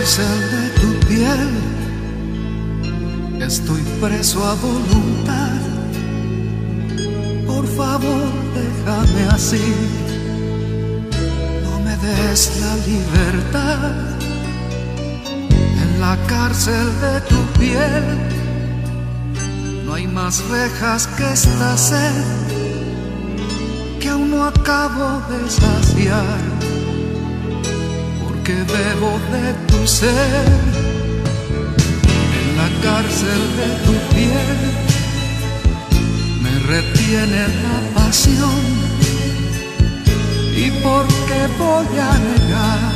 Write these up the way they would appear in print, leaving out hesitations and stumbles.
cárcel de tu piel estoy preso a voluntad. Por favor, déjame así, no me des la libertad. En la cárcel de tu piel no hay más rejas que esta sed que aún no acabo de saciar, porque bebo de tu ser. En la cárcel de tu piel me retiene la pasión, y por qué voy a negar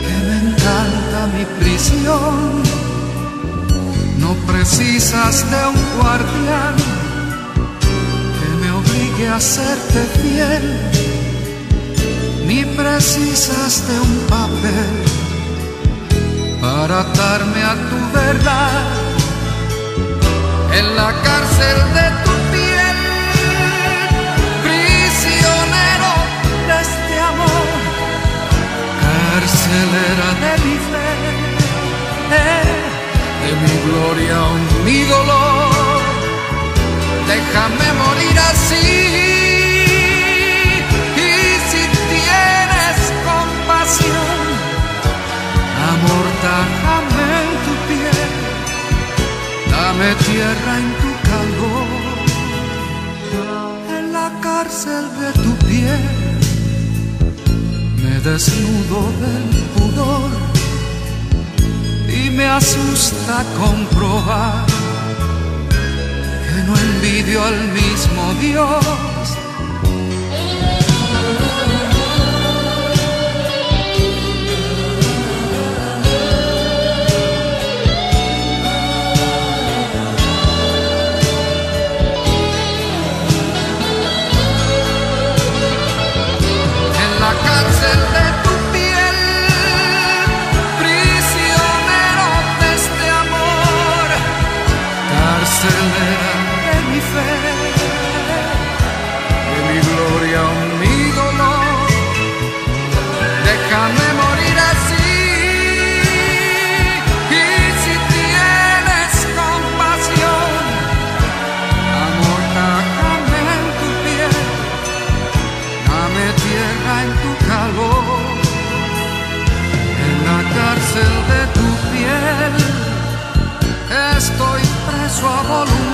que me encanta mi prisión. No precisas de un guardián que me obligue a serte fiel, ni precisas de un papel para atarme a tu verdad. En la cárcel de tu piel, prisionero de este amor, carcelera de mi fe, de mi gloria o mi dolor. Déjame morir así, y si tienes compasión, amortájame en tu piel, dame tierra en tu calor. En la cárcel de tu piel me desnudo del pudor, y me asusta comprobar que no envidio al mismo Dios. En la cárcel de tu piel, prisionero de este amor, carcelera de mi fe, de mi gloria o mi dolor. Déjame morir así, y si tienes compasión, amortájame en tu piel, dame tierra en tu calor. En la cárcel de tu piel estoy preso a voluntad.